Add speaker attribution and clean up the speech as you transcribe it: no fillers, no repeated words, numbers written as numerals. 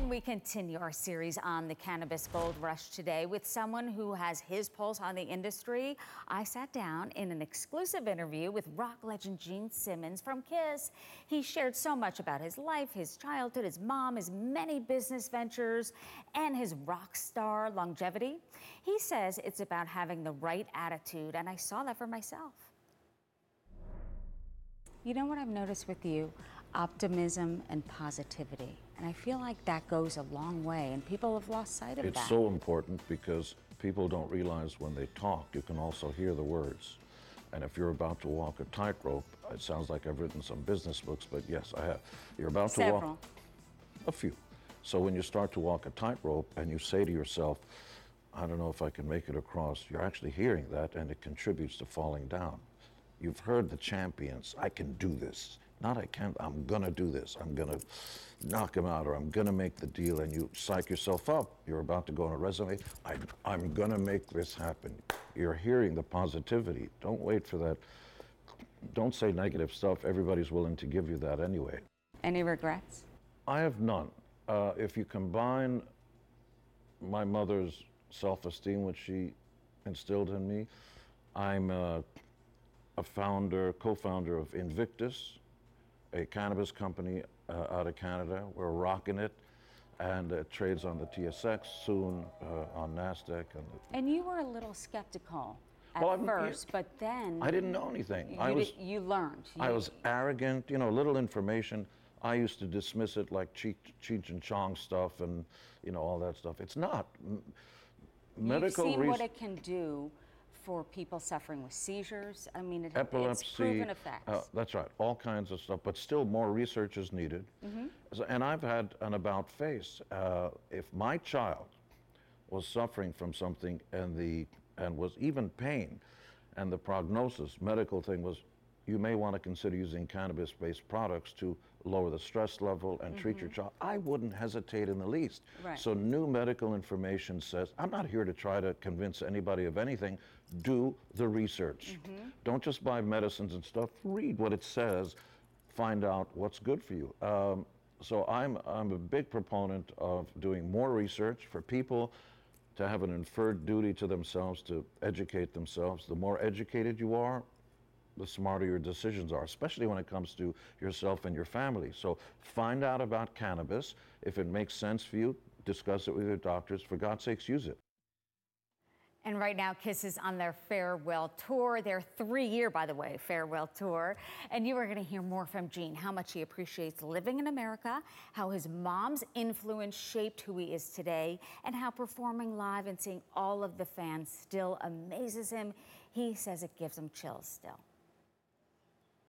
Speaker 1: And we continue our series on the cannabis gold rush today with someone who has his pulse on the industry. I sat down in an exclusive interview with rock legend Gene Simmons from Kiss. He shared so much about his life, his childhood, his mom, his many business ventures, and his rock star longevity. He says it's about having the right attitude, and I saw that for myself. You know what I've noticed with you? Optimism and positivity. And I feel like that goes a long way, and people have lost sight of that.
Speaker 2: It's so important because people don't realize when they talk, you can also hear the words. And if you're about to walk a tightrope, it sounds like I've written some business books, but yes, I have. You're about to walk a few. So when you start to walk a tightrope and you say to yourself, I don't know if I can make it across, you're actually hearing that, and it contributes to falling down. You've heard the champions, I can do this. Not I can't, I'm gonna do this. I'm gonna knock him out, or I'm gonna make the deal, and you psych yourself up. You're about to go on a resume. I'm gonna make this happen. You're hearing the positivity. Don't wait for that. Don't say negative stuff. Everybody's willing to give you that anyway.
Speaker 1: Any regrets?
Speaker 2: I have none. If you combine my mother's self-esteem, which she instilled in me, I'm a co-founder of Invictus, a cannabis company out of Canada. We're rocking it, and it trades on the TSX, soon on NASDAQ.
Speaker 1: And you were a little skeptical at first, but then...
Speaker 2: I didn't know anything.
Speaker 1: You learned.
Speaker 2: I was arrogant, you know, little information. I used to dismiss it like Cheech and Chong stuff and, you know, all that stuff. It's not. Medical
Speaker 1: You've seen what it can do for people suffering with seizures. I mean,
Speaker 2: epilepsy,
Speaker 1: it's proven effects.
Speaker 2: That's right, all kinds of stuff, but still more research is needed. And I've had an about face. If my child was suffering from something and was even pain, and the prognosis, medical thing was, you may want to consider using cannabis-based products to lower the stress level and treat your child, I wouldn't hesitate in the least.
Speaker 1: Right.
Speaker 2: So new medical information says, I'm not here to try to convince anybody of anything. Do the research. Don't just buy medicines and stuff. Read what it says. Find out what's good for you. So I'm a big proponent of doing more research for people to have an inferred duty to themselves to educate themselves. The more educated you are, the smarter your decisions are, especially when it comes to yourself and your family. So find out about cannabis. If it makes sense for you, discuss it with your doctors. For God's sakes, use it.
Speaker 1: And right now, Kiss is on their farewell tour, their 3-year, by the way, farewell tour. And you are going to hear more from Gene, how much he appreciates living in America, how his mom's influence shaped who he is today, and how performing live and seeing all of the fans still amazes him. He says it gives him chills still.